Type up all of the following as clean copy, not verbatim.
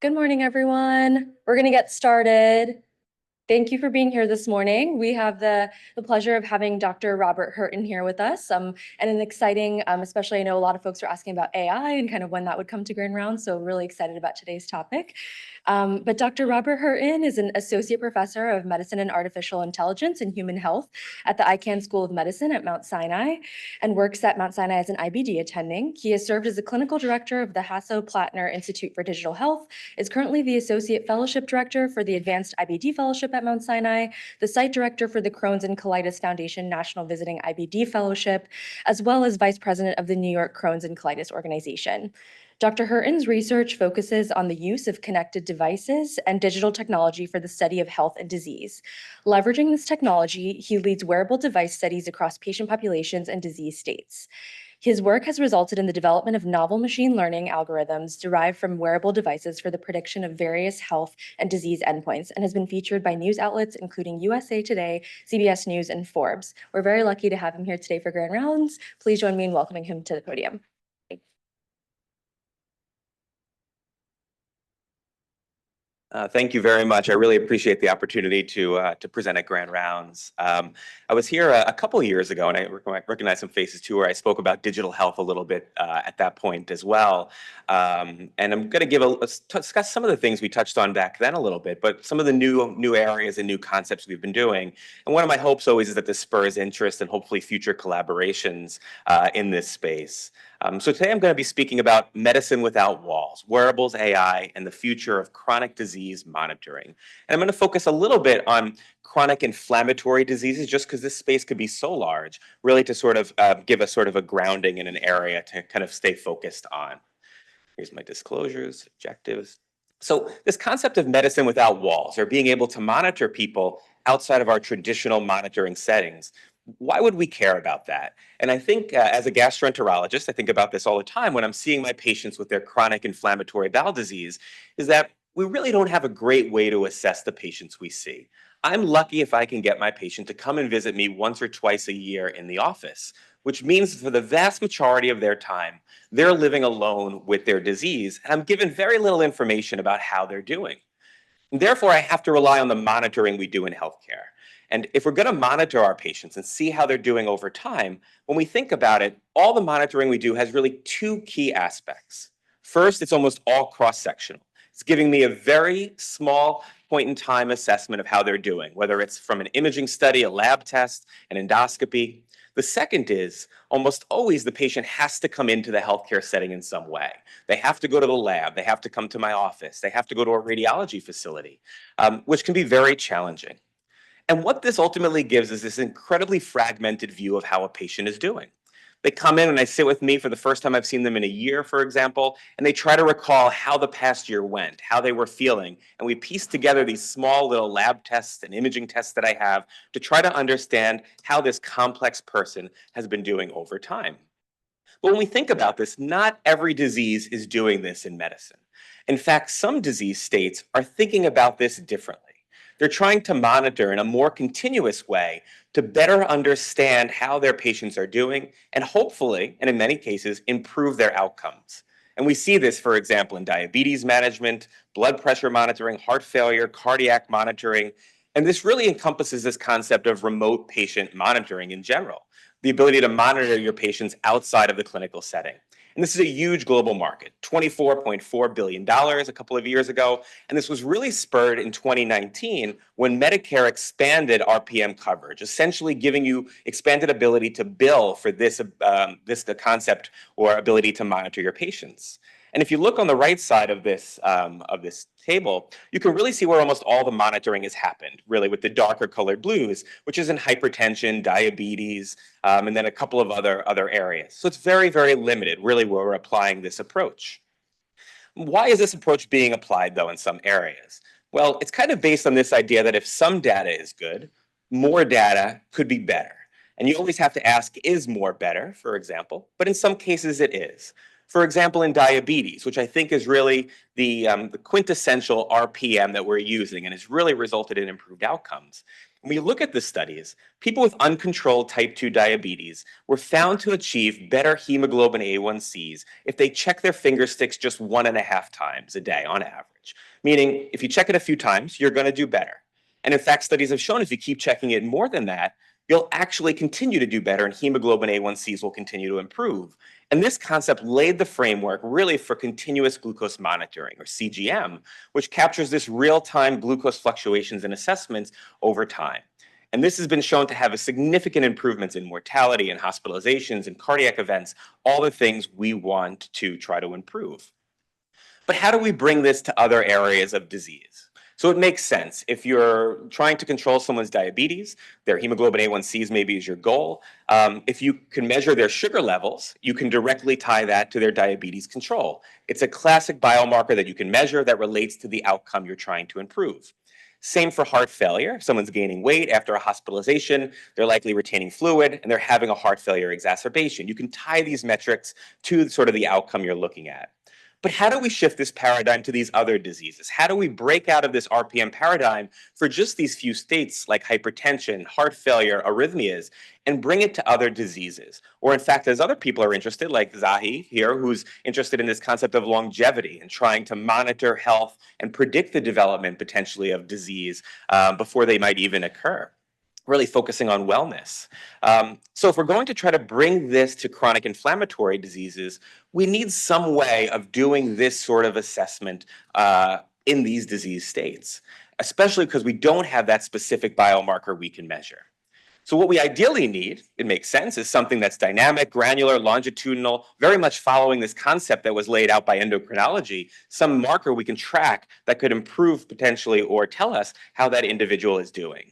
Good morning, everyone. We're going to get started. Thank you for being here this morning. We have the pleasure of having Dr. Robert Hirten here with us, and an exciting, especially I know a lot of folks are asking about AI and kind of when that would come to Grand Rounds, so really excited about today's topic. But Dr. Robert Hirten is an associate professor of medicine and artificial intelligence and human health at the Icahn School of Medicine at Mount Sinai and works at Mount Sinai as an IBD attending. He has served as the clinical director of the Hasso-Plattner Institute for Digital Health, is currently the associate fellowship director for the Advanced IBD Fellowship at Mount Sinai, the site director for the Crohn's and Colitis Foundation National Visiting IBD Fellowship, as well as vice president of the New York Crohn's and Colitis Organization. Dr. Hirten's research focuses on the use of connected devices and digital technology for the study of health and disease. Leveraging this technology, he leads wearable device studies across patient populations and disease states. His work has resulted in the development of novel machine learning algorithms derived from wearable devices for the prediction of various health and disease endpoints and has been featured by news outlets including USA Today, CBS News, and Forbes. We're very lucky to have him here today for Grand Rounds. Please join me in welcoming him to the podium. Thank you very much. I really appreciate the opportunity to present at Grand Rounds. I was here a couple of years ago, and I recognize some faces too, where I spoke about digital health a little bit at that point as well. And I'm going to discuss some of the things we touched on back then a little bit, but some of the new areas and new concepts we've been doing. And one of my hopes always is that this spurs interest and hopefully future collaborations in this space. So today I'm going to be speaking about medicine without walls, wearables, AI, and the future of chronic disease monitoring. And I'm going to focus a little bit on chronic inflammatory diseases, just because this space could be so large, really to sort of give us sort of a grounding in an area to kind of stay focused on. Here's my disclosures, objectives. So this concept of medicine without walls, or being able to monitor people outside of our traditional monitoring settings, why would we care about that? And I think as a gastroenterologist, I think about this all the time when I'm seeing my patients with their chronic inflammatory bowel disease, is that we really don't have a great way to assess the patients we see. I'm lucky if I can get my patient to come and visit me once or twice a year in the office, which means for the vast majority of their time, they're living alone with their disease, and I'm given very little information about how they're doing. And therefore, I have to rely on the monitoring we do in healthcare. And if we're going to monitor our patients and see how they're doing over time, when we think about it, all the monitoring we do has really two key aspects. First, it's almost all cross-sectional. It's giving me a very small point in time assessment of how they're doing, whether it's from an imaging study, a lab test, an endoscopy. The second is almost always the patient has to come into the healthcare setting in some way. They have to go to the lab. They have to come to my office. They have to go to a radiology facility, which can be very challenging. And what this ultimately gives is this incredibly fragmented view of how a patient is doing. They come in and they sit with me for the first time I've seen them in a year, for example, and they try to recall how the past year went, how they were feeling. And we piece together these small little lab tests and imaging tests that I have to try to understand how this complex person has been doing over time. But when we think about this, not every disease is doing this in medicine. In fact, some disease states are thinking about this differently. They're trying to monitor in a more continuous way to better understand how their patients are doing and hopefully, and in many cases, improve their outcomes. And we see this, for example, in diabetes management, blood pressure monitoring, heart failure, cardiac monitoring. And this really encompasses this concept of remote patient monitoring in general, the ability to monitor your patients outside of the clinical setting. And this is a huge global market, $24.4 billion a couple of years ago. And this was really spurred in 2019 when Medicare expanded RPM coverage, essentially giving you expanded ability to bill for this concept or ability to monitor your patients. And if you look on the right side of this table, you can really see where almost all the monitoring has happened, really with the darker colored blues, which is in hypertension, diabetes, and then a couple of other areas. So it's very, very limited, really, where we're applying this approach. Why is this approach being applied, though, in some areas? Well, it's kind of based on this idea that if some data is good, more data could be better. And you always have to ask, is more better, for example? But in some cases, it is. For example, in diabetes, which I think is really the quintessential RPM that we're using and has really resulted in improved outcomes. When you look at the studies, people with uncontrolled type 2 diabetes were found to achieve better hemoglobin A1Cs if they check their finger sticks just 1.5 times a day on average. Meaning, if you check it a few times, you're going to do better. And in fact, studies have shown if you keep checking it more than that, you'll actually continue to do better and hemoglobin A1Cs will continue to improve. And this concept laid the framework really for continuous glucose monitoring, or CGM, which captures this real-time glucose fluctuations and assessments over time. And this has been shown to have a significant improvements in mortality and hospitalizations and cardiac events, all the things we want to try to improve. But how do we bring this to other areas of disease? So it makes sense. If you're trying to control someone's diabetes, their hemoglobin A1Cs maybe is your goal. If you can measure their sugar levels, you can directly tie that to their diabetes control. It's a classic biomarker that you can measure that relates to the outcome you're trying to improve. Same for heart failure. If someone's gaining weight after a hospitalization, they're likely retaining fluid and they're having a heart failure exacerbation. You can tie these metrics to sort of the outcome you're looking at. But how do we shift this paradigm to these other diseases? How do we break out of this RPM paradigm for just these few states like hypertension, heart failure, arrhythmias, and bring it to other diseases? Or in fact, as other people are interested, like Zahi here, who's interested in this concept of longevity and trying to monitor health and predict the development potentially of disease before they might even occur. Really focusing on wellness. So if we're going to try to bring this to chronic inflammatory diseases, we need some way of doing this sort of assessment in these disease states, especially because we don't have that specific biomarker we can measure. So what we ideally need, it makes sense, is something that's dynamic, granular, longitudinal, very much following this concept that was laid out by endocrinology, some marker we can track that could improve potentially or tell us how that individual is doing.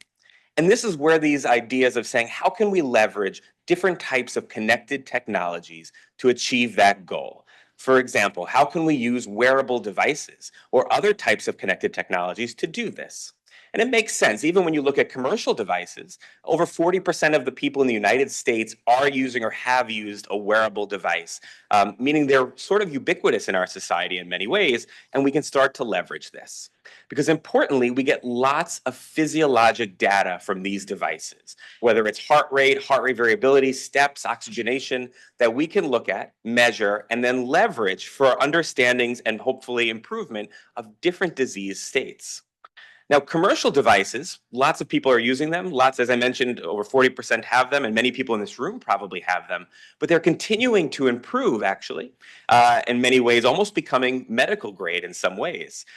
And this is where these ideas of saying, how can we leverage different types of connected technologies to achieve that goal? For example, how can we use wearable devices or other types of connected technologies to do this? And it makes sense. Even when you look at commercial devices, over 40% of the people in the United States are using or have used a wearable device, meaning they're sort of ubiquitous in our society in many ways, and we can start to leverage this. Because importantly, we get lots of physiologic data from these devices, whether it's heart rate variability, steps, oxygenation, that we can look at, measure, and then leverage for understandings and hopefully improvement of different disease states. Now, commercial devices, lots of people are using them. Lots, as I mentioned, over 40% have them, and many people in this room probably have them. But they're continuing to improve, actually, in many ways, almost becoming medical grade in some ways.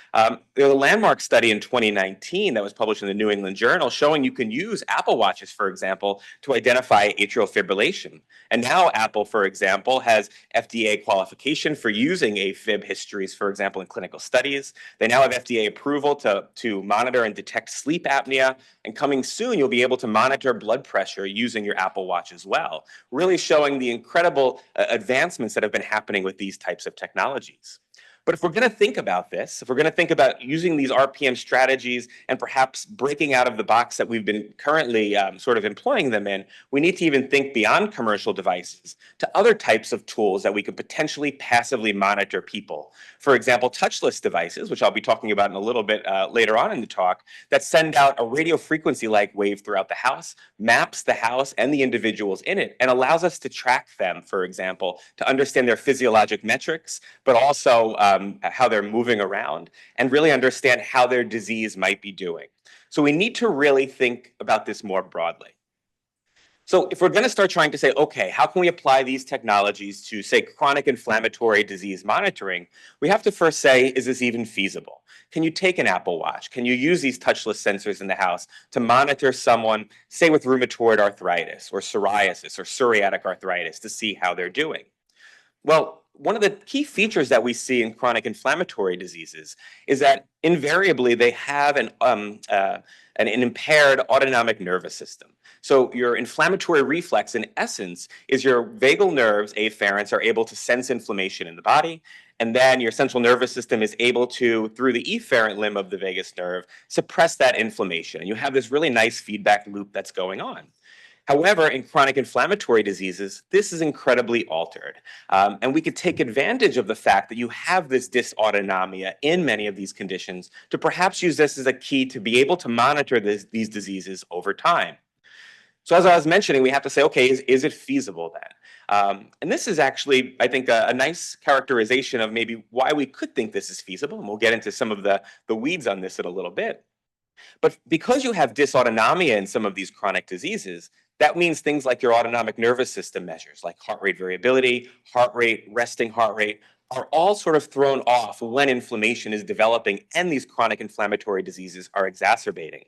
There's a landmark study in 2019 that was published in the New England Journal showing you can use Apple Watches, for example, to identify atrial fibrillation. And now Apple, for example, has FDA qualification for using AFib histories, for example, in clinical studies. They now have FDA approval to monitor and detect sleep apnea. And coming soon, you'll be able to monitor blood pressure using your Apple Watch as well, really showing the incredible advancements that have been happening with these types of technologies. But if we're going to think about this, if we're going to think about using these RPM strategies and perhaps breaking out of the box that we've been currently sort of employing them in, we need to even think beyond commercial devices to other types of tools that we could potentially passively monitor people. For example, touchless devices, which I'll be talking about in a little bit later on in the talk, that send out a radio frequency-like wave throughout the house, maps the house and the individuals in it, and allows us to track them, for example, to understand their physiologic metrics, but also how they're moving around, and really understand how their disease might be doing. So we need to really think about this more broadly. So if we're going to start trying to say, okay, how can we apply these technologies to, say, chronic inflammatory disease monitoring, we have to first say, is this even feasible? Can you take an Apple Watch? Can you use these touchless sensors in the house to monitor someone, say, with rheumatoid arthritis or psoriasis or psoriatic arthritis to see how they're doing? Well, one of the key features that we see in chronic inflammatory diseases is that invariably they have an impaired autonomic nervous system. So your inflammatory reflex, in essence, is your vagal nerves, afferents, are able to sense inflammation in the body, and then your central nervous system is able to, through the efferent limb of the vagus nerve, suppress that inflammation. And you have this really nice feedback loop that's going on. However, in chronic inflammatory diseases, this is incredibly altered. And we could take advantage of the fact that you have this dysautonomia in many of these conditions to perhaps use this as a key to be able to monitor these diseases over time. So as I was mentioning, we have to say, okay, is it feasible then? And this is actually, I think, a nice characterization of maybe why we could think this is feasible. And we'll get into some of the weeds on this in a little bit. But because you have dysautonomia in some of these chronic diseases, that means things like your autonomic nervous system measures, like heart rate variability, heart rate, resting heart rate, are all sort of thrown off when inflammation is developing and these chronic inflammatory diseases are exacerbating.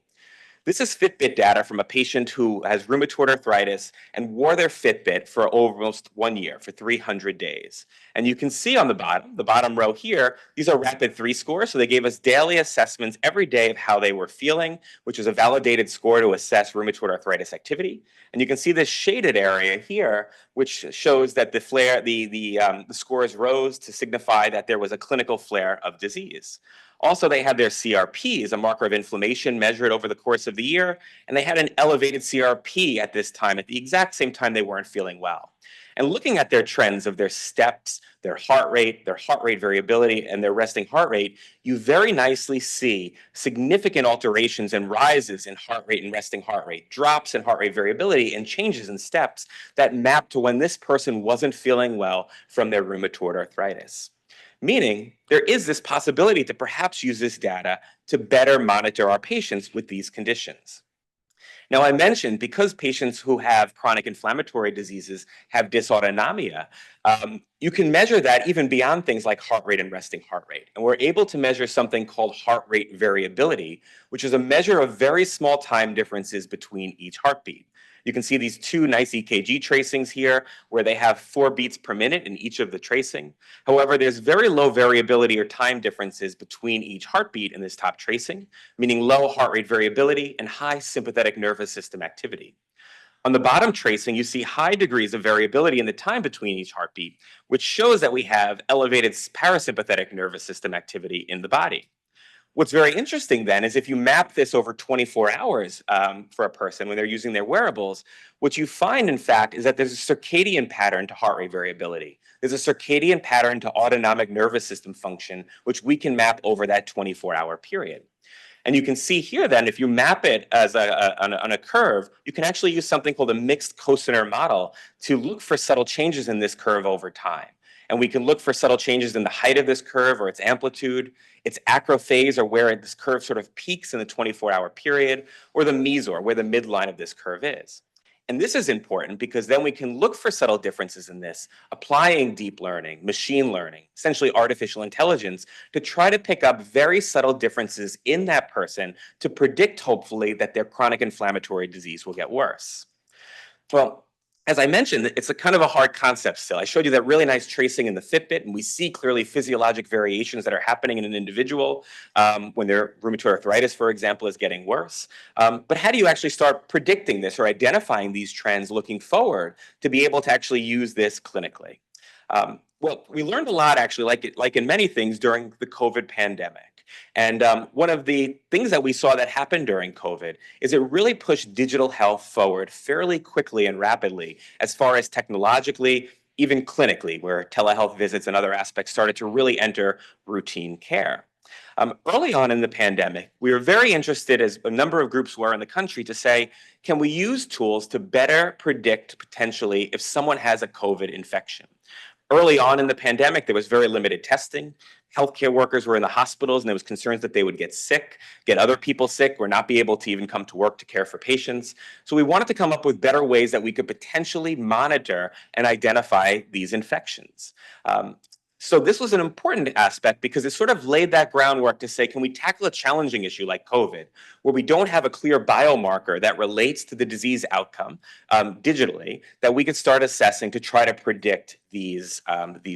This is Fitbit data from a patient who has rheumatoid arthritis and wore their Fitbit for almost 1 year, for 300 days. And you can see on the bottom row here, these are rapid 3 scores. So they gave us daily assessments every day of how they were feeling, which is a validated score to assess rheumatoid arthritis activity. And you can see this shaded area here, which shows that the scores rose to signify that there was a clinical flare of disease. Also, they had their CRP as a marker of inflammation measured over the course of the year, and they had an elevated CRP at this time, at the exact same time they weren't feeling well. And looking at their trends of their steps, their heart rate variability, and their resting heart rate, you very nicely see significant alterations and rises in heart rate and resting heart rate, drops in heart rate variability, and changes in steps that map to when this person wasn't feeling well from their rheumatoid arthritis. Meaning, there is this possibility to perhaps use this data to better monitor our patients with these conditions. Now, I mentioned because patients who have chronic inflammatory diseases have dysautonomia, you can measure that even beyond things like heart rate and resting heart rate. And we're able to measure something called heart rate variability, which is a measure of very small time differences between each heartbeat. You can see these 2 nice EKG tracings here where they have 4 beats per minute in each of the tracing. However, there's very low variability or time differences between each heartbeat in this top tracing, meaning low heart rate variability and high sympathetic nervous system activity. On the bottom tracing, you see high degrees of variability in the time between each heartbeat, which shows that we have elevated parasympathetic nervous system activity in the body. What's very interesting then is if you map this over 24 hours for a person when they're using their wearables, what you find, in fact, is that there's a circadian pattern to heart rate variability. There's a circadian pattern to autonomic nervous system function, which we can map over that 24-hour period. And you can see here then, if you map it as on a curve, you can actually use something called a mixed cosinear model to look for subtle changes in this curve over time. And we can look for subtle changes in the height of this curve or its amplitude, its acrophase, or where this curve sort of peaks in the 24-hour period, or the mesor, where the midline of this curve is. And this is important because then we can look for subtle differences in this, applying deep learning, machine learning, essentially artificial intelligence, to try to pick up very subtle differences in that person to predict, hopefully, that their chronic inflammatory disease will get worse. Well, as I mentioned, it's a kind of a hard concept still. I showed you that really nice tracing in the Fitbit, and we see clearly physiologic variations that are happening in an individual when their rheumatoid arthritis, for example, is getting worse. But how do you actually start predicting this or identifying these trends looking forward to be able to actually use this clinically? Well, we learned a lot, actually, like in many things, during the COVID pandemic. And one of the things that we saw that happened during COVID is it really pushed digital health forward fairly quickly and rapidly as far as technologically, even clinically, where telehealth visits and other aspects started to really enter routine care. Early on in the pandemic, we were very interested, as a number of groups were in the country, to say, can we use tools to better predict potentially if someone has a COVID infection? Early on in the pandemic, there was very limited testing. Healthcare workers were in the hospitals, and there was concerns that they would get sick, get other people sick, or not be able to even come to work to care for patients. So we wanted to come up with better ways that we could potentially monitor and identify these infections. So this was an important aspect because it sort of laid that groundwork to say, can we tackle a challenging issue like COVID, where we don't have a clear biomarker that relates to the disease outcome digitally, that we could start assessing to try to predict these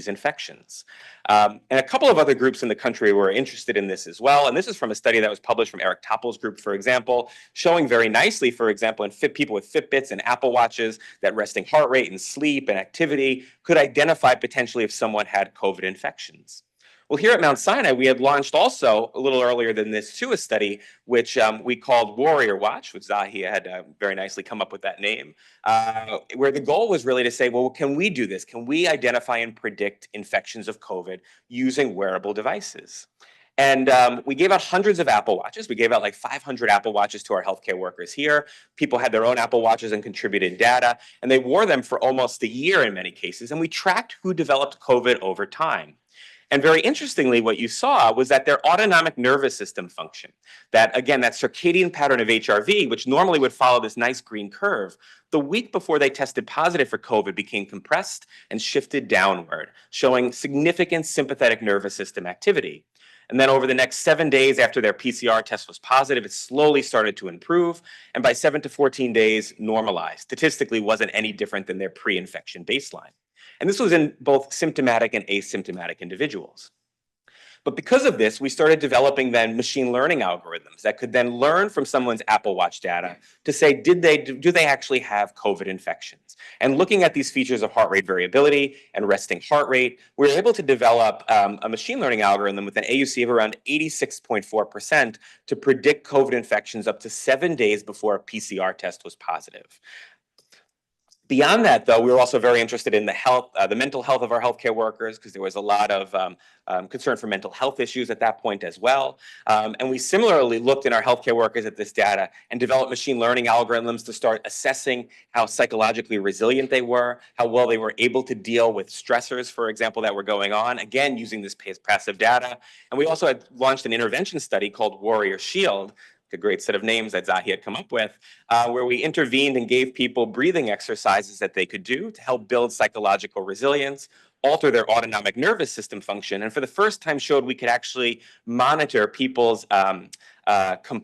infections. And a couple of other groups in the country were interested in this as well. And this is from a study that was published from Eric Toppel's group, for example, showing very nicely, for example, in people with Fitbits and Apple Watches, that resting heart rate and sleep and activity could identify potentially if someone had COVID infections. Well, here at Mount Sinai, we had launched also a little earlier than this to a study which we called Warrior Watch, which Zahia had very nicely come up with that name, where the goal was really to say, well, can we do this? Can we identify and predict infections of COVID using wearable devices? And we gave out hundreds of Apple Watches. We gave out like 500 Apple Watches to our healthcare workers here. People had their own Apple Watches and contributed data, and they wore them for almost a year in many cases. And we tracked who developed COVID over time. And very interestingly, what you saw was that their autonomic nervous system function, that again, that circadian pattern of HRV, which normally would follow this nice green curve, the week before they tested positive for COVID became compressed and shifted downward, showing significant sympathetic nervous system activity. And then over the next 7 days after their PCR test was positive, it slowly started to improve. And by 7 to 14 days, normalized. Statistically, wasn't any different than their pre-infection baseline. And this was in both symptomatic and asymptomatic individuals. But because of this, we started developing then machine learning algorithms that could then learn from someone's Apple Watch data to say, do they actually have COVID infections? And looking at these features of heart rate variability and resting heart rate, we were able to develop a machine learning algorithm with an AUC of around 86.4% to predict COVID infections up to 7 days before a PCR test was positive. Beyond that, though, we were also very interested in the mental health of our healthcare workers, because there was a lot of concern for mental health issues at that point as well. And we similarly looked in our healthcare workers at this data and developed machine learning algorithms to start assessing how psychologically resilient they were, how well they were able to deal with stressors, for example, that were going on, again, using this passive data. And we also had launched an intervention study called Warrior Shield, a great set of names that Zahi had come up with, where we intervened and gave people breathing exercises that they could do to help build psychological resilience, alter their autonomic nervous system function, and for the first time showed we could actually monitor people's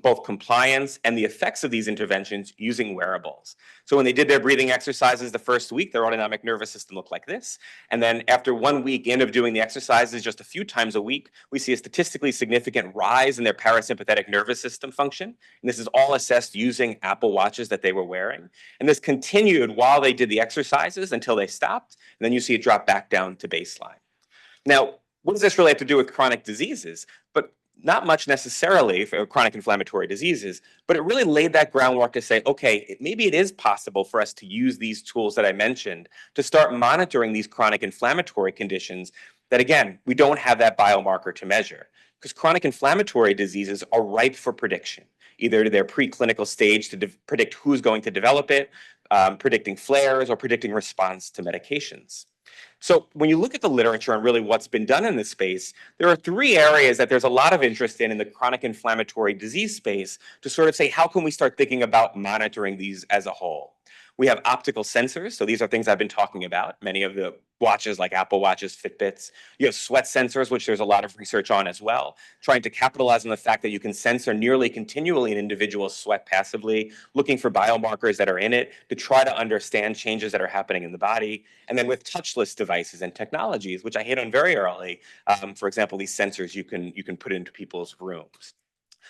both compliance and the effects of these interventions using wearables. So when they did their breathing exercises the first week, their autonomic nervous system looked like this. And then after 1 week in of doing the exercises just a few times a week, we see a statistically significant rise in their parasympathetic nervous system function. And this is all assessed using Apple Watches that they were wearing. And this continued while they did the exercises until they stopped. And then you see it drop back down to baseline. Now, what does this really have to do with chronic diseases? But not much necessarily for chronic inflammatory diseases, but it really laid that groundwork to say, okay, maybe it is possible for us to use these tools that I mentioned to start monitoring these chronic inflammatory conditions that, again, we don't have that biomarker to measure. Because chronic inflammatory diseases are ripe for prediction, either to their preclinical stage to predict who's going to develop it, predicting flares, or predicting response to medications. So when you look at the literature and really what's been done in this space, there are 3 areas that there's a lot of interest in the chronic inflammatory disease space to sort of say, how can we start thinking about monitoring these as a whole? We have optical sensors. So these are things I've been talking about. Many of the watches like Apple Watches, Fitbits. You have sweat sensors, which there's a lot of research on as well, trying to capitalize on the fact that you can censor nearly continually an individual's sweat passively, looking for biomarkers that are in it to try to understand changes that are happening in the body. And then with touchless devices and technologies, which I hit on very early, for example, these sensors you can put into people's rooms.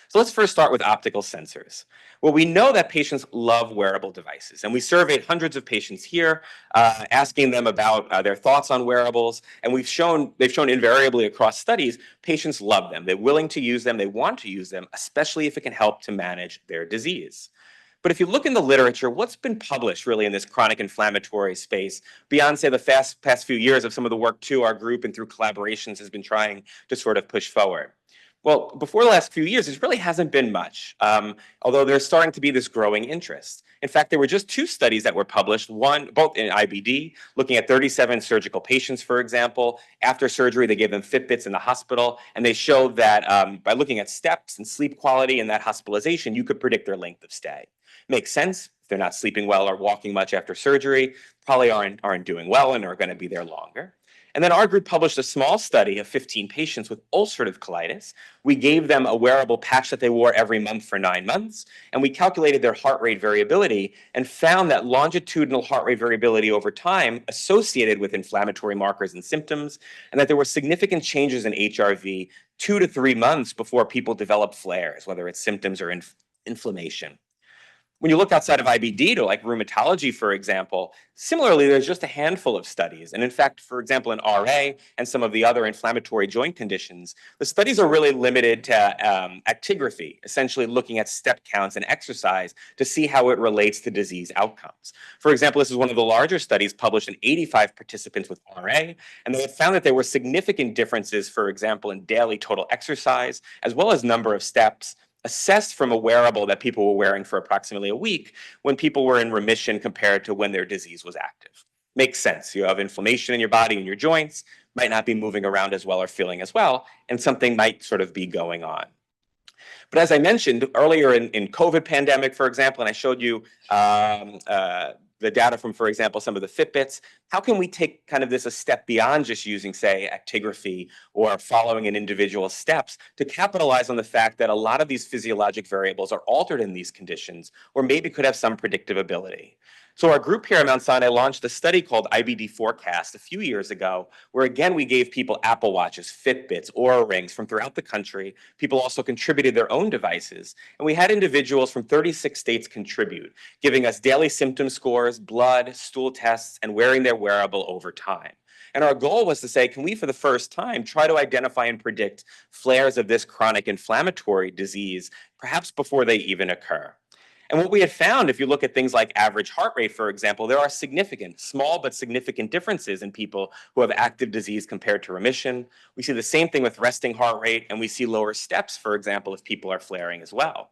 So let's first start with optical sensors. Well, we know that patients love wearable devices, and we surveyed hundreds of patients here, asking them about their thoughts on wearables, and they've shown invariably across studies, patients love them. They're willing to use them, they want to use them, especially if it can help to manage their disease. But if you look in the literature, what's been published really in this chronic inflammatory space, beyond, say, the past few years of some of the work too, our group and through collaborations has been trying to sort of push forward? Well, before the last few years, there really hasn't been much, although there's starting to be this growing interest. In fact, there were just 2 studies that were published, both in IBD, looking at 37 surgical patients, for example. After surgery, they gave them Fitbits in the hospital, and they showed that by looking at steps and sleep quality and that hospitalization, you could predict their length of stay. Makes sense. If they're not sleeping well or walking much after surgery, probably aren't doing well and are going to be there longer. And then our group published a small study of 15 patients with ulcerative colitis. We gave them a wearable patch that they wore every month for 9 months, and we calculated their heart rate variability and found that longitudinal heart rate variability over time associated with inflammatory markers and symptoms, and that there were significant changes in HRV 2 to 3 months before people developed flares, whether it's symptoms or inflammation. When you look outside of IBD to like rheumatology, for example, similarly, there's just a handful of studies. And in fact, for example, in RA and some of the other inflammatory joint conditions, the studies are really limited to actigraphy, essentially looking at step counts and exercise to see how it relates to disease outcomes. For example, this is one of the larger studies published in 85 participants with RA, and they had found that there were significant differences, for example, in daily total exercise, as well as number of steps, assessed from a wearable that people were wearing for approximately a week when people were in remission compared to when their disease was active. Makes sense. You have inflammation in your body and your joints, might not be moving around as well or feeling as well, and something might sort of be going on. But as I mentioned earlier in COVID pandemic, for example, and I showed you the data from, for example, some of the Fitbits, how can we take kind of this a step beyond just using, say, actigraphy or following an individual steps to capitalize on the fact that a lot of these physiologic variables are altered in these conditions or maybe could have some predictive ability? So our group here at Mount Sinai launched a study called IBD Forecast a few years ago, where again, we gave people Apple Watches, Fitbits, Oura Rings from throughout the country. People also contributed their own devices. And we had individuals from 36 states contribute, giving us daily symptom scores, blood, stool tests, and wearing their wearable over time. And our goal was to say, can we, for the first time, try to identify and predict flares of this chronic inflammatory disease, perhaps before they even occur? And what we had found, if you look at things like average heart rate, for example, there are significant, small but significant differences in people who have active disease compared to remission. We see the same thing with resting heart rate, and we see lower steps, for example, if people are flaring as well.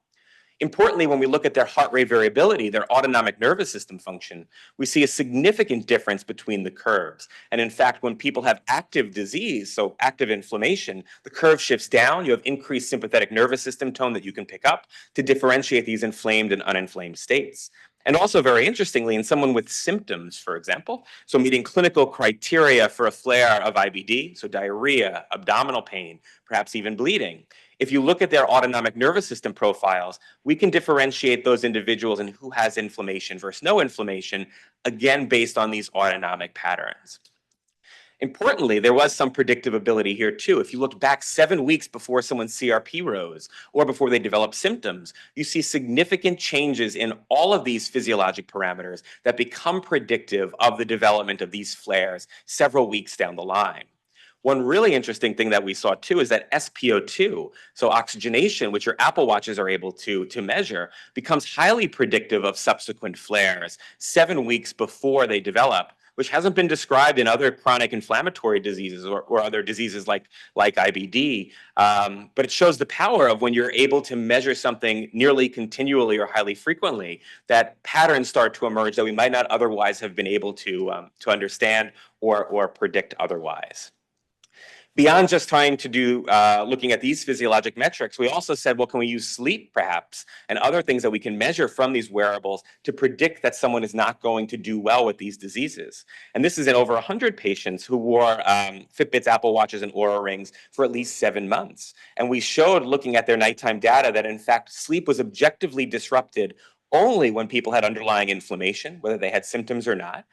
Importantly, when we look at their heart rate variability, their autonomic nervous system function, we see a significant difference between the curves. And in fact, when people have active disease, so active inflammation, the curve shifts down. You have increased sympathetic nervous system tone that you can pick up to differentiate these inflamed and uninflamed states. And also, very interestingly, in someone with symptoms, for example, so meeting clinical criteria for a flare of IBD, so diarrhea, abdominal pain, perhaps even bleeding, if you look at their autonomic nervous system profiles, we can differentiate those individuals in who has inflammation versus no inflammation, again, based on these autonomic patterns. Importantly, there was some predictive ability here too. If you look back 7 weeks before someone's CRP rose or before they develop symptoms, you see significant changes in all of these physiologic parameters that become predictive of the development of these flares several weeks down the line. One really interesting thing that we saw too is that SpO2, so oxygenation, which your Apple Watches are able to measure, becomes highly predictive of subsequent flares 7 weeks before they develop, which hasn't been described in other chronic inflammatory diseases or other diseases like IBD. But it shows the power of when you're able to measure something nearly continually or highly frequently, that patterns start to emerge that we might not otherwise have been able to understand or predict otherwise. Beyond just trying to do, looking at these physiologic metrics, we also said, well, can we use sleep perhaps and other things that we can measure from these wearables to predict that someone is not going to do well with these diseases? And this is in over 100 patients who wore Fitbits, Apple Watches, and Oura Rings for at least 7 months. And we showed, looking at their nighttime data, that in fact, sleep was objectively disrupted only when people had underlying inflammation, whether they had symptoms or not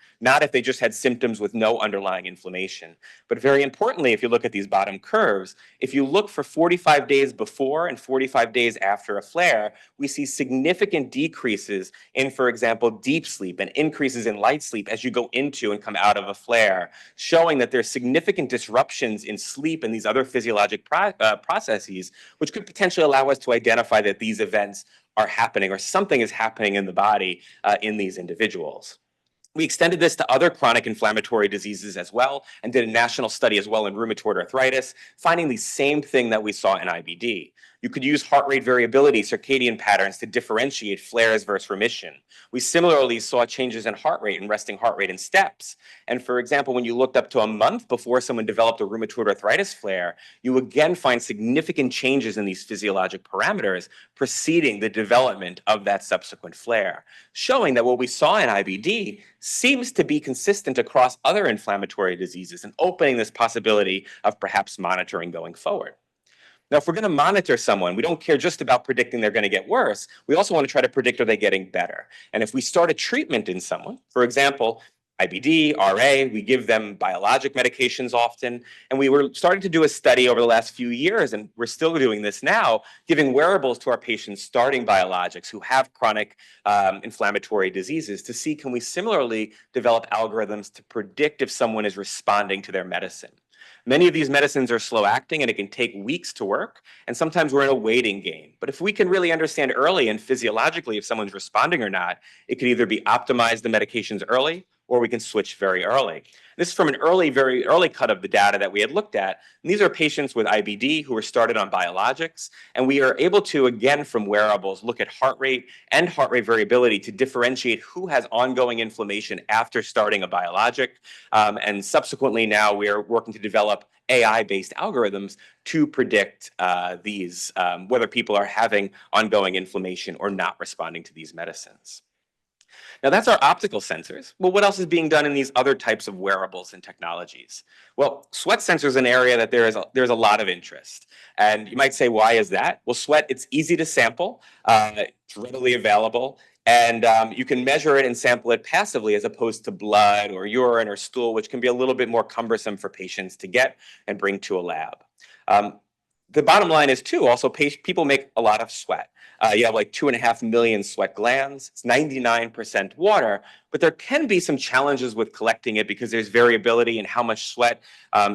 if they just had symptoms with no underlying inflammation. But very importantly, if you look at these bottom curves, if you look for 45 days before and 45 days after a flare, we see significant decreases in, for example, deep sleep and increases in light sleep as you go into and come out of a flare, showing that there's significant disruptions in sleep and these other physiologic processes, which could potentially allow us to identify that these events are happening or something is happening in the body in these individuals. We extended this to other chronic inflammatory diseases as well and did a national study as well in rheumatoid arthritis, finding the same thing that we saw in IBD. You could use heart rate variability, circadian patterns to differentiate flares versus remission. We similarly saw changes in heart rate and resting heart rate and steps. And for example, when you looked up to a month before someone developed a rheumatoid arthritis flare, you again find significant changes in these physiologic parameters preceding the development of that subsequent flare, showing that what we saw in IBD seems to be consistent across other inflammatory diseases and opening this possibility of perhaps monitoring going forward. Now, if we're going to monitor someone, we don't care just about predicting they're going to get worse. We also want to try to predict, are they getting better? And if we start a treatment in someone, for example, IBD, RA, we give them biologic medications often. And we were starting to do a study over the last few years, and we're still doing this now, giving wearables to our patients starting biologics who have chronic inflammatory diseases to see, can we similarly develop algorithms to predict if someone is responding to their medicine. Many of these medicines are slow acting and it can take weeks to work. And sometimes we're in a waiting game. But if we can really understand early and physiologically if someone's responding or not, it could either be optimize the medications early or we can switch very early. This is from an very early cut of the data that we had looked at. And these are patients with IBD who were started on biologics. And we are able to, again, from wearables, look at heart rate and heart rate variability to differentiate who has ongoing inflammation after starting a biologic. And subsequently now we are working to develop AI-based algorithms to predict whether people are having ongoing inflammation or not responding to these medicines. Now that's our optical sensors. Well, what else is being done in these other types of wearables and technologies? Well, sweat sensors is an area that there's a lot of interest. And you might say, why is that? Well, sweat, it's easy to sample. It's readily available. And you can measure it and sample it passively as opposed to blood or urine or stool, which can be a little bit more cumbersome for patients to get and bring to a lab. The bottom line is too, also people make a lot of sweat. You have like 2.5 million sweat glands. It's 99% water, but there can be some challenges with collecting it because there's variability in how much sweat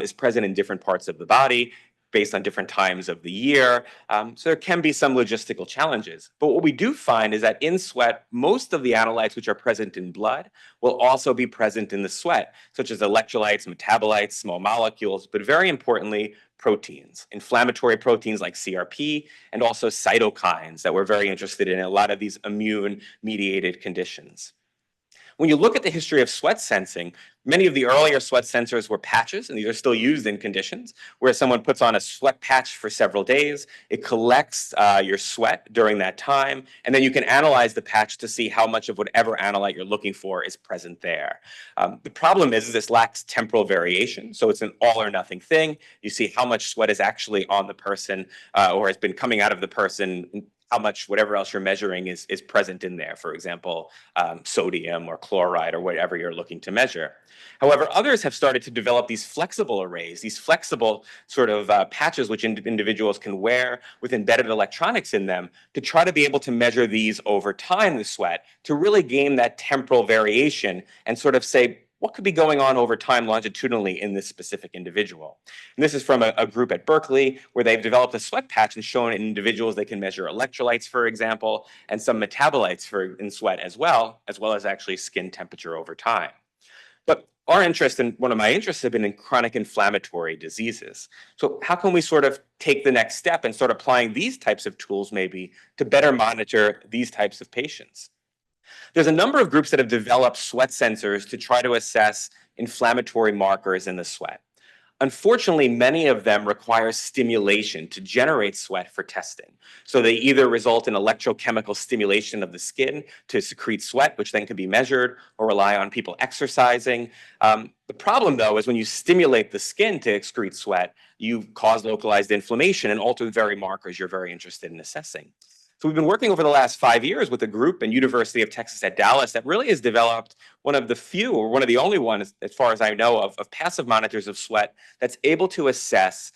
is present in different parts of the body based on different times of the year. So there can be some logistical challenges. But what we do find is that in sweat, most of the analytes which are present in blood will also be present in the sweat, such as electrolytes, metabolites, small molecules, but very importantly, proteins, inflammatory proteins like CRP, and also cytokines that we're very interested in a lot of these immune-mediated conditions. When you look at the history of sweat sensing, many of the earlier sweat sensors were patches, and these are still used in conditions where someone puts on a sweat patch for several days. It collects your sweat during that time, and then you can analyze the patch to see how much of whatever analyte you're looking for is present there. The problem is this lacks temporal variation, so it's an all or nothing thing. You see how much sweat is actually on the person or has been coming out of the person, how much whatever else you're measuring is present in there, for example, sodium or chloride or whatever you're looking to measure. However, others have started to develop these flexible arrays, these flexible sort of patches which individuals can wear with embedded electronics in them to try to be able to measure these over time, the sweat, to really gain that temporal variation and sort of say, what could be going on over time longitudinally in this specific individual? And this is from a group at Berkeley where they've developed a sweat patch and shown in individuals they can measure electrolytes, for example, and some metabolites in sweat as well as actually skin temperature over time. But our interest and one of my interests have been in chronic inflammatory diseases. So how can we sort of take the next step and start applying these types of tools maybe to better monitor these types of patients? There's a number of groups that have developed sweat sensors to try to assess inflammatory markers in the sweat. Unfortunately, many of them require stimulation to generate sweat for testing. So they either result in electrochemical stimulation of the skin to secrete sweat, which then can be measured, or rely on people exercising. The problem, though, is when you stimulate the skin to excrete sweat, you cause localized inflammation and alter the very markers you're very interested in assessing. So we've been working over the last 5 years with a group in University of Texas at Dallas that really has developed one of the few, or one of the only ones, as far as I know, of passive monitors of sweat that's able to assess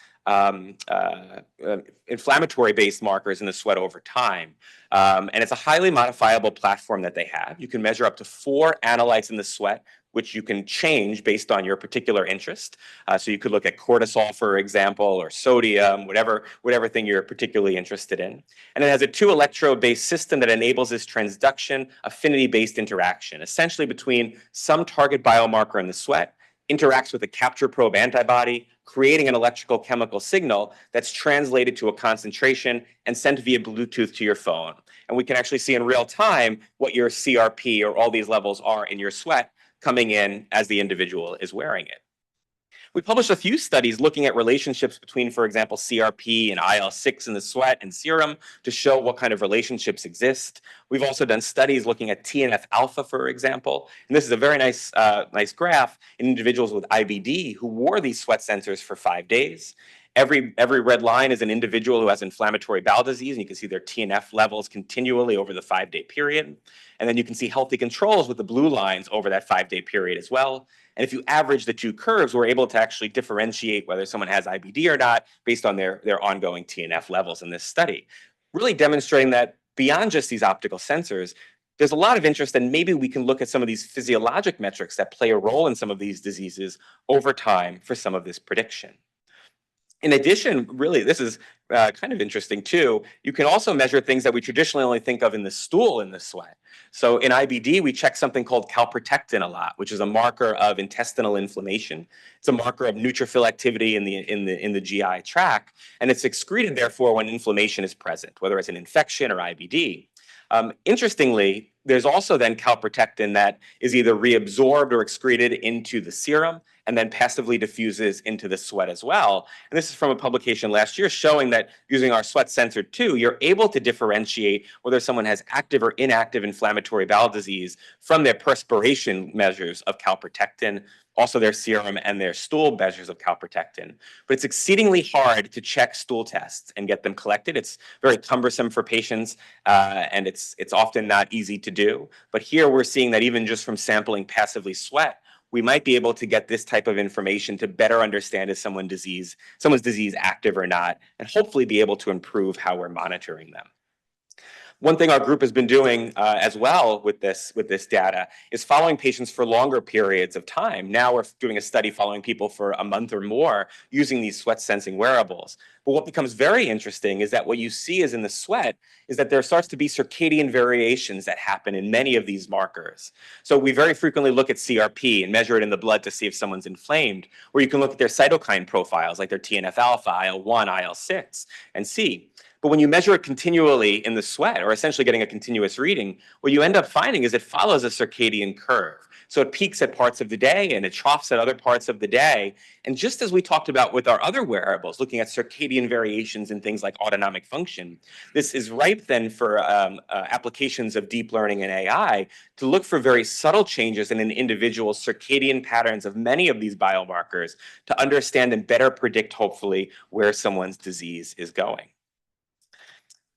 inflammatory-based markers in the sweat over time. And it's a highly modifiable platform that they have. You can measure up to 4 analytes in the sweat, which you can change based on your particular interest. So you could look at cortisol, for example, or sodium, whatever thing you're particularly interested in. And it has a 2-electrode-based system that enables this transduction affinity-based interaction, essentially between some target biomarker in the sweat, interacts with a capture probe antibody, creating an electrical chemical signal that's translated to a concentration and sent via Bluetooth to your phone. And we can actually see in real time what your CRP or all these levels are in your sweat coming in as the individual is wearing it. We published a few studies looking at relationships between, for example, CRP and IL-6 in the sweat and serum to show what kind of relationships exist. We've also done studies looking at TNF-alpha, for example. And this is a very nice graph in individuals with IBD who wore these sweat sensors for 5 days. Every red line is an individual who has inflammatory bowel disease, and you can see their TNF levels continually over the 5-day period. And then you can see healthy controls with the blue lines over that 5-day period as well. And if you average the two curves, we're able to actually differentiate whether someone has IBD or not based on their ongoing TNF levels in this study, really demonstrating that beyond just these optical sensors, there's a lot of interest, and maybe we can look at some of these physiologic metrics that play a role in some of these diseases over time for some of this prediction. In addition, really, this is kind of interesting too. You can also measure things that we traditionally only think of in the stool in the sweat. So in IBD, we check something called calprotectin a lot, which is a marker of intestinal inflammation. It's a marker of neutrophil activity in the GI tract, and it's excreted, therefore, when inflammation is present, whether it's an infection or IBD. Interestingly, there's also then calprotectin that is either reabsorbed or excreted into the serum and then passively diffuses into the sweat as well. And this is from a publication last year showing that using our sweat sensor too, you're able to differentiate whether someone has active or inactive inflammatory bowel disease from their perspiration measures of calprotectin, also their serum and their stool measures of calprotectin. But it's exceedingly hard to check stool tests and get them collected. It's very cumbersome for patients, and it's often not easy to do. But here we're seeing that even just from sampling passively sweat, we might be able to get this type of information to better understand is someone's disease active or not, and hopefully be able to improve how we're monitoring them. One thing our group has been doing as well with this data is following patients for longer periods of time. Now we're doing a study following people for a month or more using these sweat sensing wearables. But what becomes very interesting is that what you see is in the sweat is that there starts to be circadian variations that happen in many of these markers. So we very frequently look at CRP and measure it in the blood to see if someone's inflamed, or you can look at their cytokine profiles like their TNF alpha, IL-1, IL-6, and see. But when you measure it continually in the sweat, or essentially getting a continuous reading, what you end up finding is it follows a circadian curve. So it peaks at parts of the day and it troughs at other parts of the day. And just as we talked about with our other wearables, looking at circadian variations in things like autonomic function, this is ripe then for applications of deep learning and AI to look for very subtle changes in an individual's circadian patterns of many of these biomarkers to understand and better predict, hopefully, where someone's disease is going.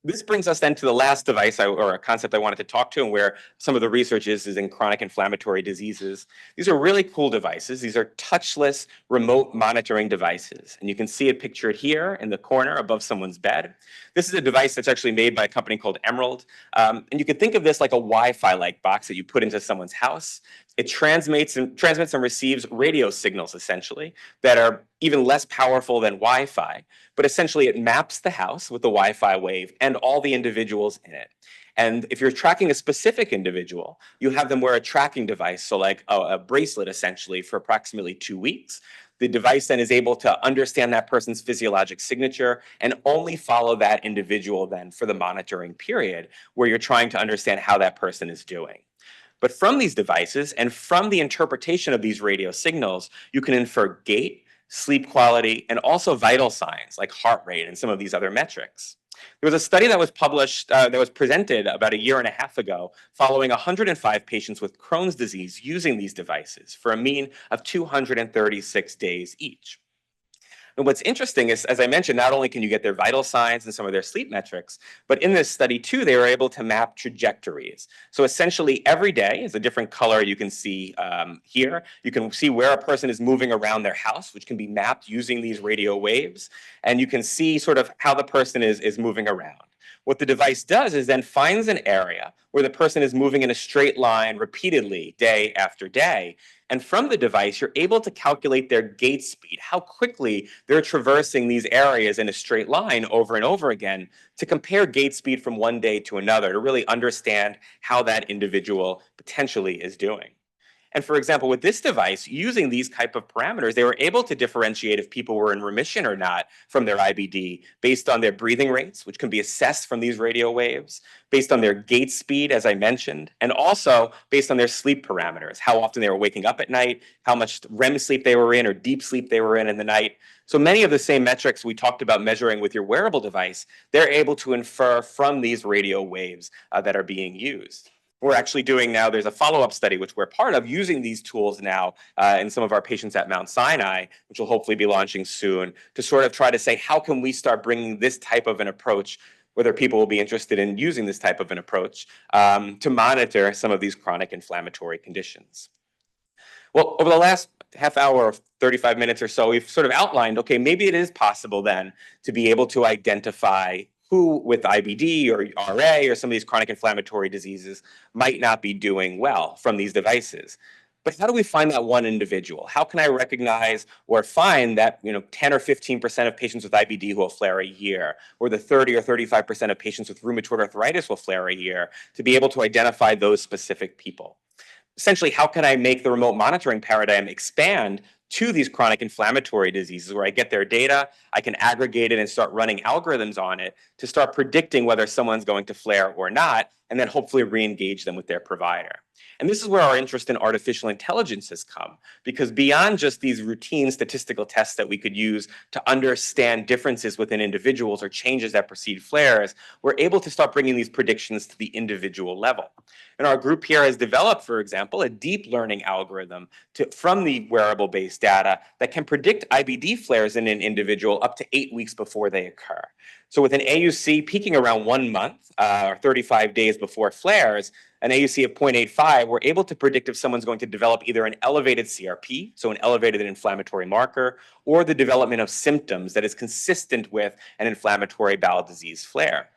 This brings us then to the last device or a concept I wanted to talk to, and where some of the research is in chronic inflammatory diseases. These are really cool devices. These are touchless remote monitoring devices. And you can see it pictured here in the corner above someone's bed. This is a device that's actually made by a company called Emerald. And you can think of this like a Wi-Fi-like box that you put into someone's house. It transmits and receives radio signals, essentially, that are even less powerful than Wi-Fi. But essentially, it maps the house with the Wi-Fi wave and all the individuals in it. And if you're tracking a specific individual, you have them wear a tracking device, so like a bracelet, essentially, for approximately 2 weeks. The device then is able to understand that person's physiologic signature and only follow that individual then for the monitoring period, where you're trying to understand how that person is doing. But from these devices and from the interpretation of these radio signals, you can infer gait, sleep quality, and also vital signs like heart rate and some of these other metrics. There was a study that was published, that was presented about 1.5 years ago, following 105 patients with Crohn's disease using these devices for a mean of 236 days each. And what's interesting is, as I mentioned, not only can you get their vital signs and some of their sleep metrics, but in this study too, they were able to map trajectories. So essentially every day is a different color you can see here. You can see where a person is moving around their house, which can be mapped using these radio waves. And you can see sort of how the person is moving around. What the device does is then finds an area where the person is moving in a straight line repeatedly, day after day. And from the device, you're able to calculate their gait speed, how quickly they're traversing these areas in a straight line over and over again, to compare gait speed from one day to another, to really understand how that individual potentially is doing. And for example, with this device, using these type of parameters, they were able to differentiate if people were in remission or not from their IBD based on their breathing rates, which can be assessed from these radio waves, based on their gait speed, as I mentioned, and also based on their sleep parameters, how often they were waking up at night, how much REM sleep they were in or deep sleep they were in the night. So many of the same metrics we talked about measuring with your wearable device, they're able to infer from these radio waves that are being used. We're actually doing now, there's a follow-up study which we're part of using these tools now in some of our patients at Mount Sinai, which will hopefully be launching soon, to sort of try to say, how can we start bringing this type of an approach, whether people will be interested in using this type of an approach, to monitor some of these chronic inflammatory conditions. Well, over the last half hour or 35 minutes or so, we've sort of outlined, okay, maybe it is possible then to be able to identify who with IBD or RA or some of these chronic inflammatory diseases might not be doing well from these devices. But how do we find that one individual? How can I recognize or find that 10 or 15% of patients with IBD who will flare a year, or the 30 or 35% of patients with rheumatoid arthritis will flare a year, to be able to identify those specific people? Essentially, how can I make the remote monitoring paradigm expand to these chronic inflammatory diseases where I get their data, I can aggregate it and start running algorithms on it to start predicting whether someone's going to flare or not, and then hopefully re-engage them with their provider. And this is where our interest in artificial intelligence has come, because beyond just these routine statistical tests that we could use to understand differences within individuals or changes that precede flares, we're able to start bringing these predictions to the individual level. And our group here has developed, for example, a deep learning algorithm from the wearable-based data that can predict IBD flares in an individual up to 8 weeks before they occur. So with an AUC peaking around 1 month or 35 days before flares, an AUC of 0.85, we're able to predict if someone's going to develop either an elevated CRP, so an elevated inflammatory marker, or the development of symptoms that is consistent with an inflammatory bowel disease flare.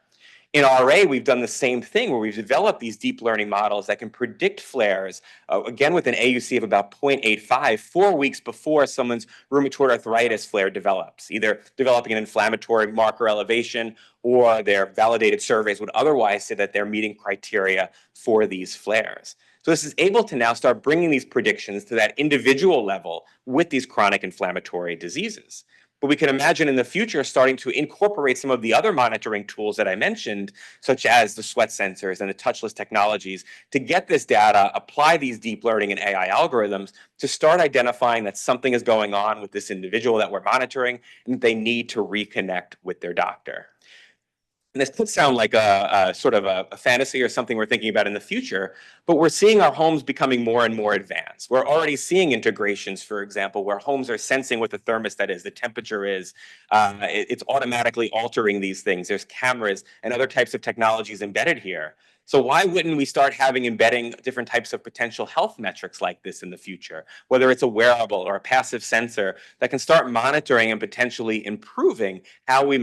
In RA, we've done the same thing where we've developed these deep learning models that can predict flares, again with an AUC of about 0.85, 4 weeks before someone's rheumatoid arthritis flare develops, either developing an inflammatory marker elevation or their validated surveys would otherwise say that they're meeting criteria for these flares. So this is able to now start bringing these predictions to that individual level with these chronic inflammatory diseases. But we can imagine in the future starting to incorporate some of the other monitoring tools that I mentioned, such as the sweat sensors and the touchless technologies, to get this data, apply these deep learning and AI algorithms to start identifying that something is going on with this individual that we're monitoring and that they need to reconnect with their doctor. And this could sound like a sort of a fantasy or something we're thinking about in the future, but we're seeing our homes becoming more and more advanced. We're already seeing integrations, for example, where homes are sensing what the thermostat is, the temperature is. It's automatically altering these things. There's cameras and other types of technologies embedded here. So why wouldn't we start embedding different types of potential health metrics like this in the future, whether it's a wearable or a passive sensor that can start monitoring and potentially improving how we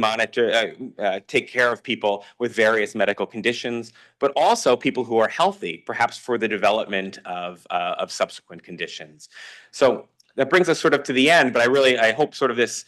take care of people with various medical conditions, but also people who are healthy, perhaps for the development of subsequent conditions. So that brings us sort of to the end, but I hope sort of this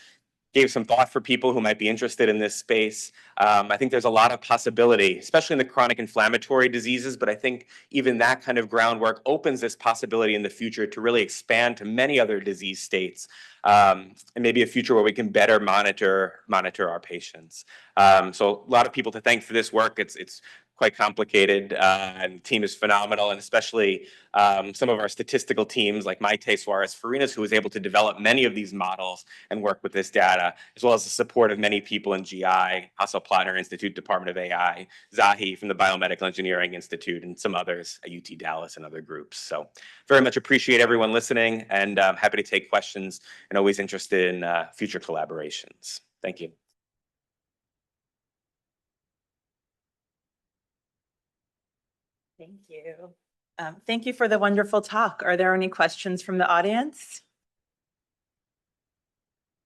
gave some thought for people who might be interested in this space. I think there's a lot of possibility, especially in the chronic inflammatory diseases, but I think even that kind of groundwork opens this possibility in the future to really expand to many other disease states, and maybe a future where we can better monitor our patients. So a lot of people to thank for this work. It's quite complicated, and the team is phenomenal, and especially some of our statistical teams like Maite Suarez-Farinas, who was able to develop many of these models and work with this data, as well as the support of many people in GI, Hassel-Plattner Institute, Department of AI, Zahi from the Biomedical Engineering Institute, and some others at UT Dallas and other groups. So very much appreciate everyone listening, and I'm happy to take questions and always interested in future collaborations. Thank you. Thank you. Thank you for the wonderful talk. Are there any questions from the audience?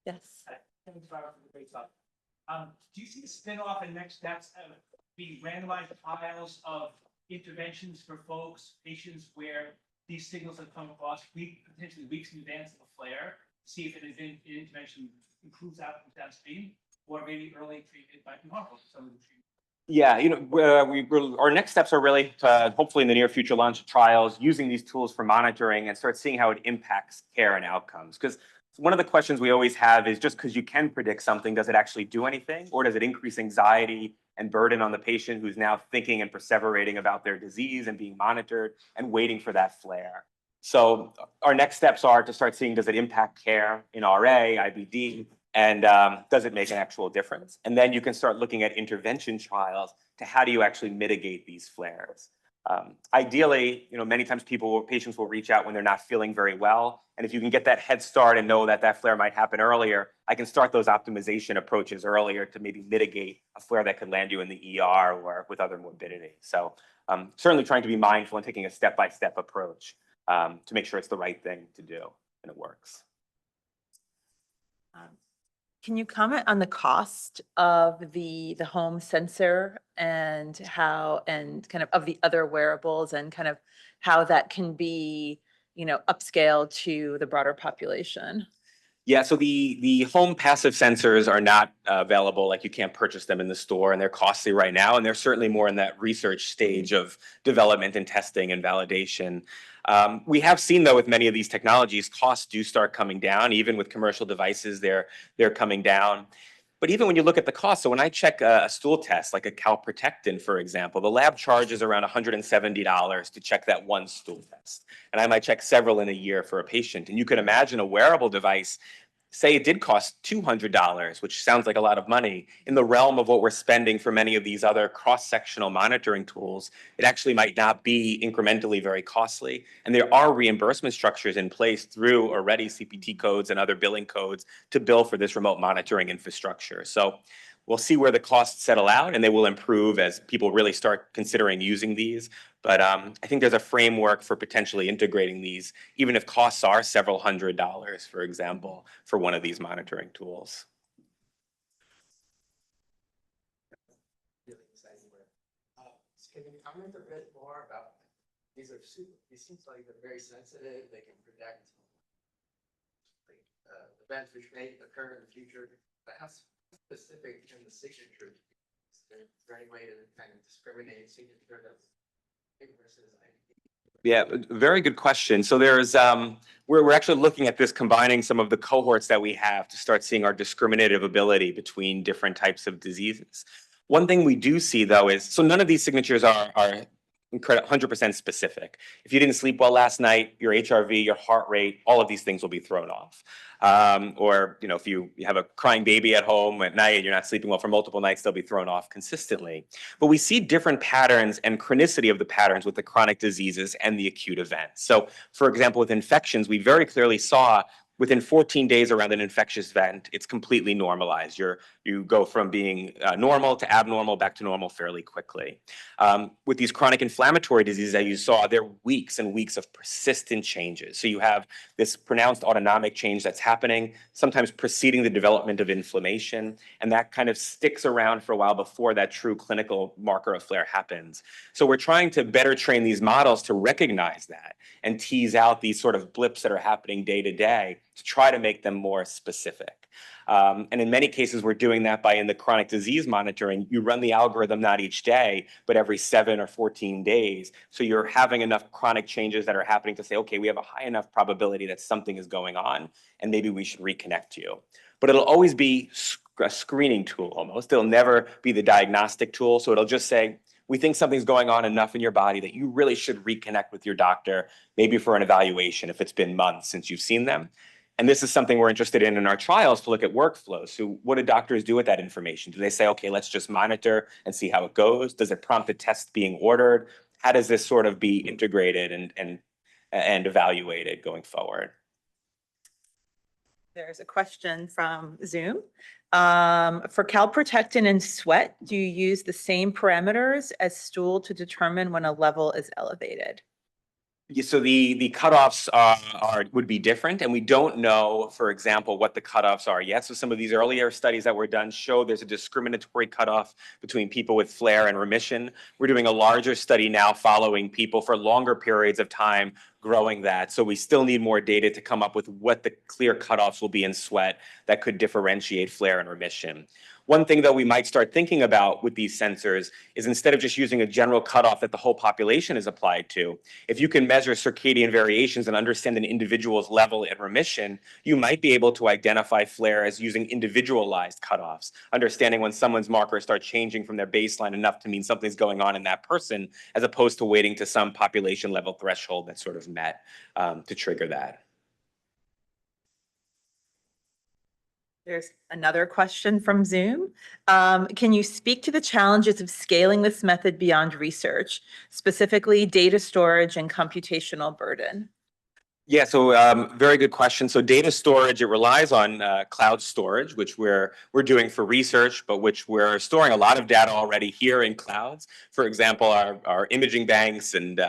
Yes. Thanks, Robert, for the great talk. Do you see the spin-off and next steps being randomized trials of interventions for patients where these signals have come across potentially weeks in advance of a flare, see if an intervention improves outcomes downstream, or maybe early treatment might be harmful to some of the treatment? Yeah, our next steps are really to hopefully in the near future launch trials using these tools for monitoring and start seeing how it impacts care and outcomes. Because one of the questions we always have is, just because you can predict something, does it actually do anything? Or does it increase anxiety and burden on the patient who's now thinking and perseverating about their disease and being monitored and waiting for that flare? So our next steps are to start seeing, does it impact care in RA, IBD? And does it make an actual difference? And then you can start looking at intervention trials to how do you actually mitigate these flares. Ideally, many times patients will reach out when they're not feeling very well. And if you can get that head start and know that that flare might happen earlier, I can start those optimization approaches earlier to maybe mitigate a flare that could land you in the ER or with other morbidity. So certainly trying to be mindful and taking a step-by-step approach to make sure it's the right thing to do and it works. Can you comment on the cost of the home sensor and how, and kind of the other wearables and kind of how that can be, upscale to the broader population? Yeah, so the home passive sensors are not available, like you can't purchase them in the store, and they're costly right now, and they're certainly more in that research stage of development and testing and validation. We have seen, though, with many of these technologies, costs do start coming down. Even with commercial devices, they're coming down. But even when you look at the cost, so when I check a stool test, like a calprotectin, for example, the lab charges around $170 to check that one stool test. And I might check several in a year for a patient. And you can imagine a wearable device, say it did cost $200, which sounds like a lot of money, in the realm of what we're spending for many of these other cross-sectional monitoring tools, it actually might not be incrementally very costly. And there are reimbursement structures in place through already CPT codes and other billing codes to bill for this remote monitoring infrastructure. So we'll see where the costs settle out, and they will improve as people really start considering using these. But I think there's a framework for potentially integrating these, even if costs are several $100s, for example, for one of these monitoring tools. Really exciting work. Can you comment a bit more about these? These seems like they're very sensitive. They can predict events which may occur in the future. But how specific in the signature? Is there any way to kind of discriminate signature that's big versus ID? Yeah, very good question. So there's we're actually looking at this, combining some of the cohorts that we have to start seeing our discriminative ability between different types of diseases. One thing we do see, though, is so none of these signatures are 100% specific. If you didn't sleep well last night, your HRV, your heart rate, all of these things will be thrown off. Or if you have a crying baby at home at night and you're not sleeping well for multiple nights, they'll be thrown off consistently. But we see different patterns and chronicity of the patterns with the chronic diseases and the acute events. So, for example, with infections, we very clearly saw within 14 days around an infectious event, it's completely normalized. You go from being normal to abnormal back to normal fairly quickly. With these chronic inflammatory diseases that you saw, there are weeks and weeks of persistent changes. So you have this pronounced autonomic change that's happening, sometimes preceding the development of inflammation, and that kind of sticks around for a while before that true clinical marker of flare happens. So we're trying to better train these models to recognize that and tease out these sort of blips that are happening day to day to try to make them more specific. And in many cases, we're doing that by, in the chronic disease monitoring, you run the algorithm not each day, but every 7 or 14 days. So you're having enough chronic changes that are happening to say, okay, we have a high enough probability that something is going on, and maybe we should reconnect you. But it'll always be a screening tool almost. It'll never be the diagnostic tool. So it'll just say, we think something's going on enough in your body that you really should reconnect with your doctor, maybe for an evaluation if it's been months since you've seen them. And this is something we're interested in our trials, to look at workflows. So what do doctors do with that information? Do they say, okay, let's just monitor and see how it goes? Does it prompt a test being ordered? How does this sort of be integrated and evaluated going forward? There's a question from Zoom. For calprotectin and sweat, do you use the same parameters as stool to determine when a level is elevated? Yeah, so the cutoffs would be different, and we don't know, for example, what the cutoffs are yet. So some of these earlier studies that were done show there's a discriminatory cutoff between people with flare and remission. We're doing a larger study now following people for longer periods of time, growing that. So we still need more data to come up with what the clear cutoffs will be in sweat that could differentiate flare and remission. One thing, though, we might start thinking about with these sensors is, instead of just using a general cutoff that the whole population is applied to, if you can measure circadian variations and understand an individual's level in remission, you might be able to identify flare as using individualized cutoffs, understanding when someone's markers start changing from their baseline enough to mean something's going on in that person, as opposed to waiting to some population level threshold that's sort of met to trigger that. There's another question from Zoom. Can you speak to the challenges of scaling this method beyond research, specifically data storage and computational burden? Yeah, so very good question. So data storage, it relies on cloud storage, which we're doing for research, but which we're storing a lot of data already here in clouds. For example, our imaging banks and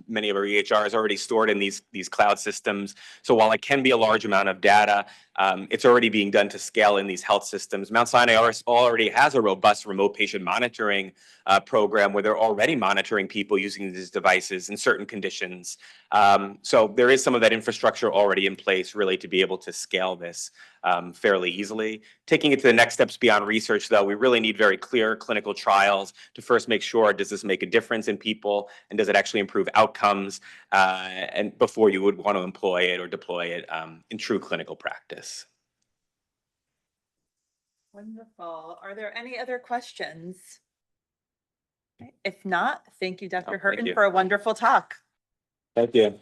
many of our EHRs are already stored in these cloud systems. So while it can be a large amount of data, it's already being done to scale in these health systems. Mount Sinai already has a robust remote patient monitoring program where they're already monitoring people using these devices in certain conditions. So there is some of that infrastructure already in place really to be able to scale this fairly easily. Taking it to the next steps beyond research, though, we really need very clear clinical trials to first make sure, does this make a difference in people and does it actually improve outcomes, and before you would want to employ it or deploy it in true clinical practice. Wonderful. Are there any other questions? Okay, if not, thank you, Dr. Thank Hirten, you. for a wonderful talk. Thank you.